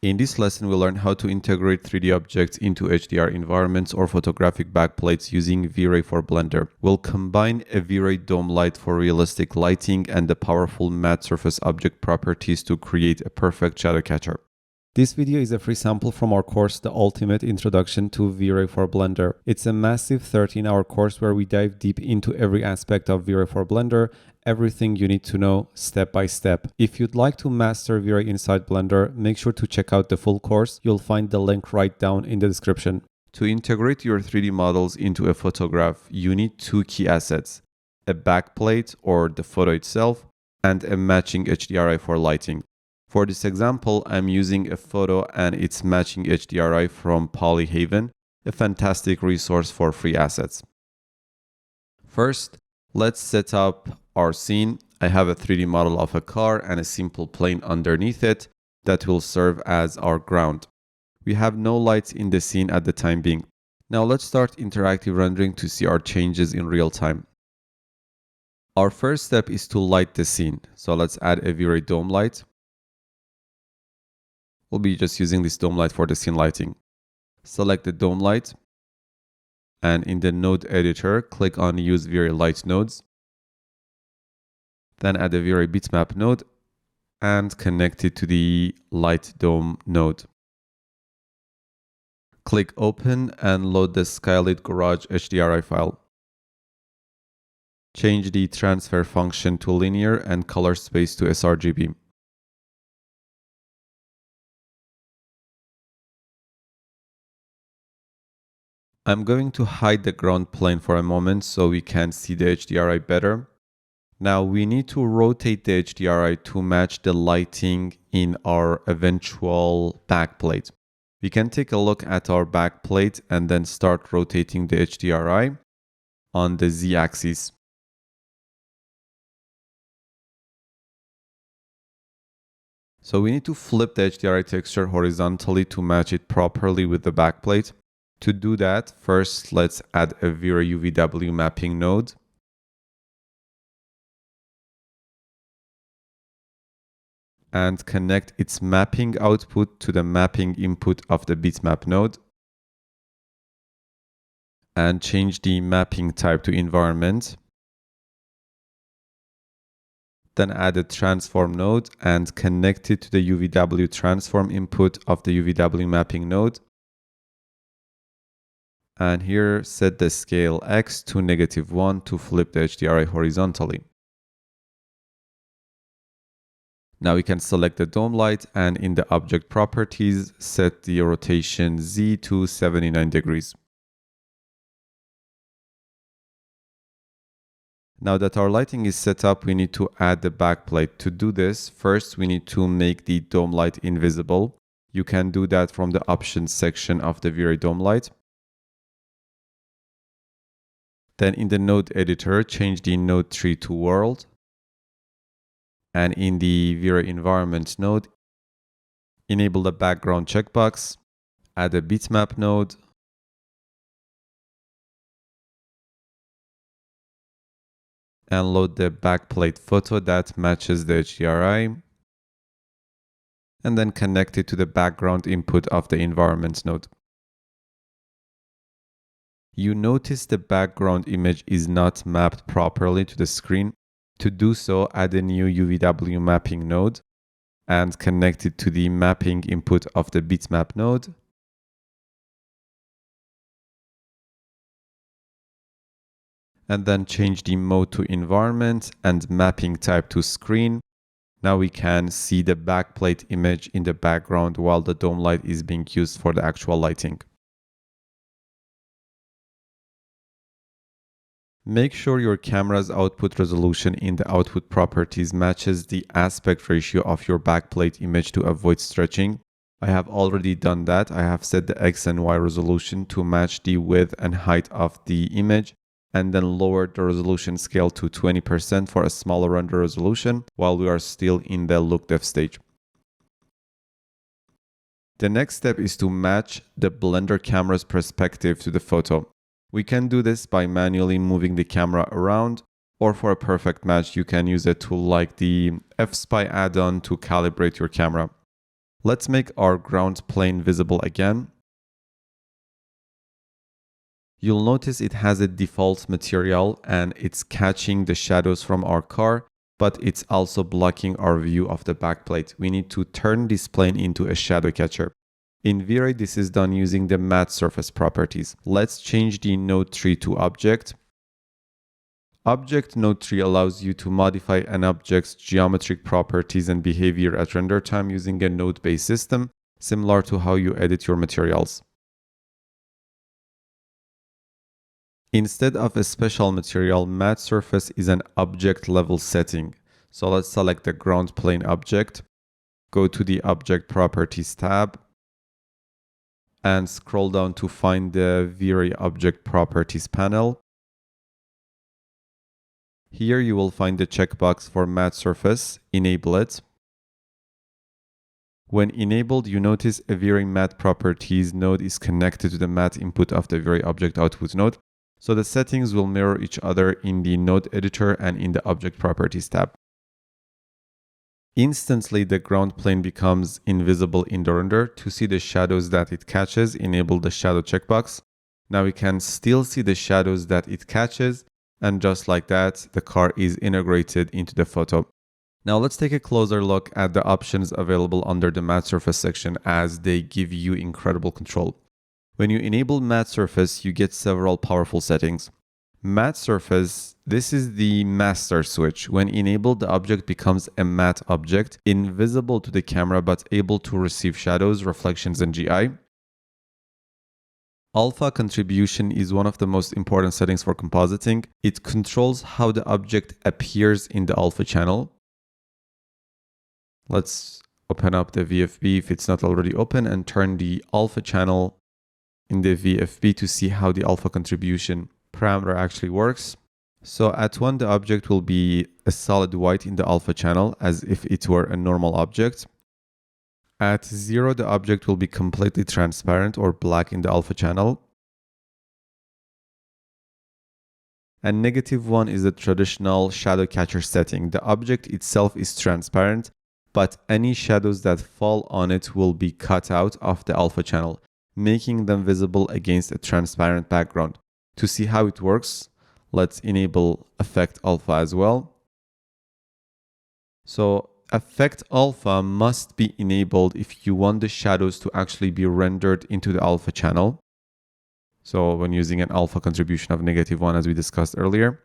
In this lesson, we'll learn how to integrate 3D objects into HDR environments or photographic backplates using V-Ray for Blender. We'll combine a V-Ray dome light for realistic lighting and the powerful matte surface object properties to create a perfect shadow catcher. This video is a free sample from our course, The Ultimate Introduction to V-Ray for Blender. It's a massive 13-hour course where we dive deep into every aspect of V-Ray for Blender, everything you need to know step by step. If you'd like to master V-Ray inside Blender, make sure to check out the full course. You'll find the link right down in the description. To integrate your 3D models into a photograph, you need two key assets: a backplate or the photo itself, and a matching HDRI for lighting. For this example, I'm using a photo and its matching HDRI from Polyhaven, a fantastic resource for free assets. First, let's set up our scene. I have a 3D model of a car and a simple plane underneath it that will serve as our ground. We have no lights in the scene at the time being. Now let's start interactive rendering to see our changes in real time. Our first step is to light the scene. So let's add a V-Ray dome light. We'll be just using this dome light for the scene lighting. Select the dome light, and in the node editor, click on Use V-Ray Light Nodes. Then add a V-Ray bitmap node and connect it to the light dome node. Click Open and load the Skylit Garage HDRI file. Change the transfer function to linear and color space to sRGB. I'm going to hide the ground plane for a moment so we can see the HDRI better. Now we need to rotate the HDRI to match the lighting in our eventual backplate. We can take a look at our backplate and then start rotating the HDRI on the Z-axis. So we need to flip the HDRI texture horizontally to match it properly with the backplate. To do that, first let's add a V-Ray UVW mapping node. And connect its mapping output to the mapping input of the bitmap node. And change the mapping type to environment. Then add a transform node and connect it to the UVW transform input of the UVW mapping node. And here set the scale X to -1 to flip the HDRI horizontally. Now we can select the dome light and in the object properties, set the rotation Z to 79 degrees. Now that our lighting is set up, we need to add the backplate. To do this, first we need to make the dome light invisible. You can do that from the options section of the V-Ray dome light. Then in the node editor, change the node tree to world. And in the V-Ray environment node, enable the background checkbox, add a bitmap node, and load the backplate photo that matches the HDRI, and then connect it to the background input of the environment node. You notice the background image is not mapped properly to the screen. To do so, add a new UVW mapping node and connect it to the mapping input of the bitmap node. And then change the mode to environment and mapping type to screen. Now we can see the backplate image in the background while the dome light is being used for the actual lighting. Make sure your camera's output resolution in the output properties matches the aspect ratio of your backplate image to avoid stretching. I have already done that. I have set the X and Y resolution to match the width and height of the image, and then lowered the resolution scale to 20% for a smaller render resolution while we are still in the look depth stage. The next step is to match the Blender camera's perspective to the photo. We can do this by manually moving the camera around, or for a perfect match, you can use a tool like the F-Spy add-on to calibrate your camera. Let's make our ground plane visible again. You'll notice it has a default material and it's catching the shadows from our car, but it's also blocking our view of the backplate. We need to turn this plane into a shadow catcher. In V-Ray, this is done using the matte surface properties. Let's change the node tree to object. Object node tree allows you to modify an object's geometric properties and behavior at render time using a node-based system, similar to how you edit your materials. Instead of a special material, matte surface is an object level setting. So let's select the ground plane object, go to the object properties tab, and scroll down to find the V-Ray object properties panel. Here you will find the checkbox for matte surface, enable it. When enabled, you notice a V-Ray matte properties node is connected to the matte input of the V-Ray object output node. So the settings will mirror each other in the node editor and in the object properties tab. Instantly, the ground plane becomes invisible in the render. To see the shadows that it catches, enable the shadow checkbox. Now we can still see the shadows that it catches, and just like that, the car is integrated into the photo. Now let's take a closer look at the options available under the matte surface section, as they give you incredible control. When you enable matte surface, you get several powerful settings. Matte surface, this is the master switch. When enabled, the object becomes a matte object, invisible to the camera but able to receive shadows, reflections, and GI. Alpha contribution is one of the most important settings for compositing. It controls how the object appears in the alpha channel. Let's open up the VFB if it's not already open and turn the alpha channel in the VFB to see how the alpha contribution parameter actually works. So at 1, the object will be a solid white in the alpha channel as if it were a normal object. At 0, the object will be completely transparent or black in the alpha channel. And -1 is the traditional shadow catcher setting. The object itself is transparent, but any shadows that fall on it will be cut out of the alpha channel, making them visible against a transparent background. To see how it works, let's enable Effect Alpha as well. So Effect Alpha must be enabled if you want the shadows to actually be rendered into the alpha channel. So when using an alpha contribution of -1 as we discussed earlier.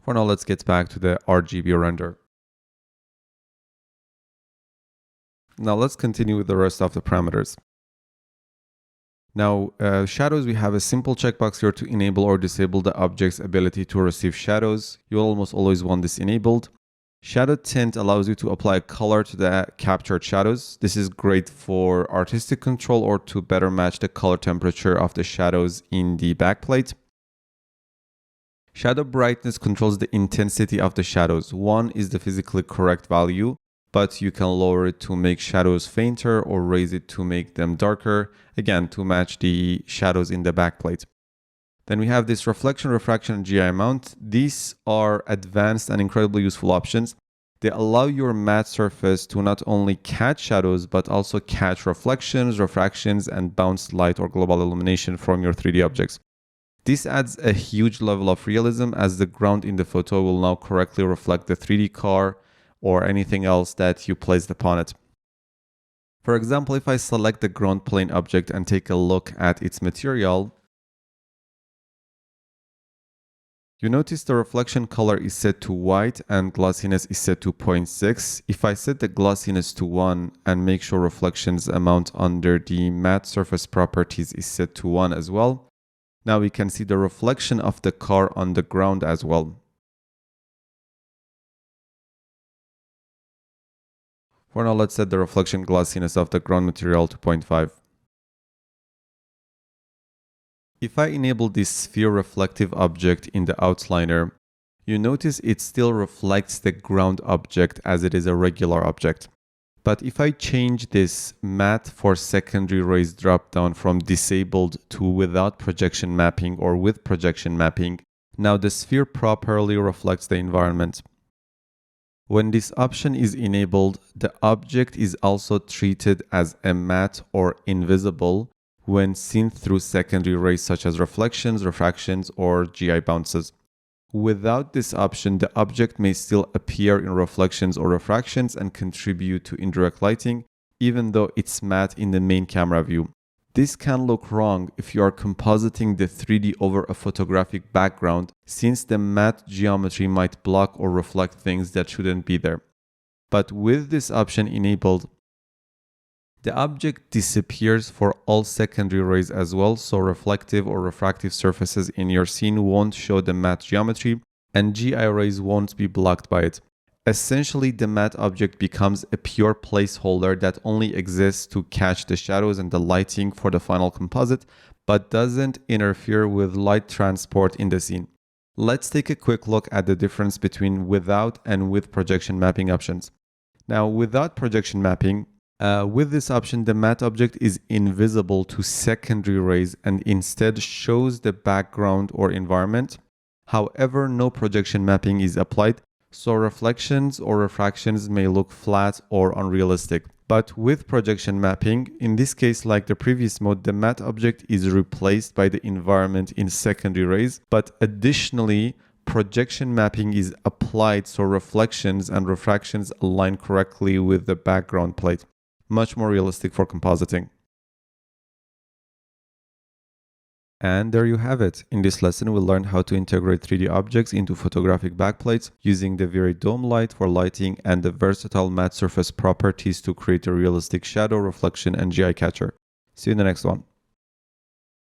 For now, let's get back to the RGB render. Now let's continue with the rest of the parameters. Now, shadows, we have a simple checkbox here to enable or disable the object's ability to receive shadows. You'll almost always want this enabled. Shadow tint allows you to apply color to the captured shadows. This is great for artistic control or to better match the color temperature of the shadows in the backplate. Shadow brightness controls the intensity of the shadows. 1 is the physically correct value, but you can lower it to make shadows fainter or raise it to make them darker, again, to match the shadows in the backplate. Then we have this reflection, refraction, and GI amount. These are advanced and incredibly useful options. They allow your matte surface to not only catch shadows, but also catch reflections, refractions, and bounced light or global illumination from your 3D objects. This adds a huge level of realism, as the ground in the photo will now correctly reflect the 3D car or anything else that you placed upon it. For example, if I select the ground plane object and take a look at its material, you notice the reflection color is set to white and glossiness is set to 0.6. If I set the glossiness to 1 and make sure reflections amount under the matte surface properties is set to 1 as well, now we can see the reflection of the car on the ground as well. For now, let's set the reflection glossiness of the ground material to 0.5. If I enable this sphere reflective object in the outliner, you notice it still reflects the ground object as it is a regular object. But if I change this matte for secondary rays dropdown from disabled to without projection mapping or with projection mapping, now the sphere properly reflects the environment. When this option is enabled, the object is also treated as a matte or invisible when seen through secondary rays such as reflections, refractions, or GI bounces. Without this option, the object may still appear in reflections or refractions and contribute to indirect lighting, even though it's matte in the main camera view. This can look wrong if you are compositing the 3D over a photographic background, since the matte geometry might block or reflect things that shouldn't be there. But with this option enabled, the object disappears for all secondary rays as well, so reflective or refractive surfaces in your scene won't show the matte geometry, and GI rays won't be blocked by it. Essentially, the matte object becomes a pure placeholder that only exists to catch the shadows and the lighting for the final composite, but doesn't interfere with light transport in the scene. Let's take a quick look at the difference between without and with projection mapping options. Now, without projection mapping, with this option, the matte object is invisible to secondary rays and instead shows the background or environment. However, no projection mapping is applied, so reflections or refractions may look flat or unrealistic. But with projection mapping, in this case like the previous mode, the matte object is replaced by the environment in secondary rays, but additionally, projection mapping is applied so reflections and refractions align correctly with the background plate. Much more realistic for compositing. And there you have it. In this lesson, we learned how to integrate 3D objects into photographic backplates using the V-Ray dome light for lighting and the versatile matte surface properties to create a realistic shadow, reflection, and GI catcher. See you in the next one.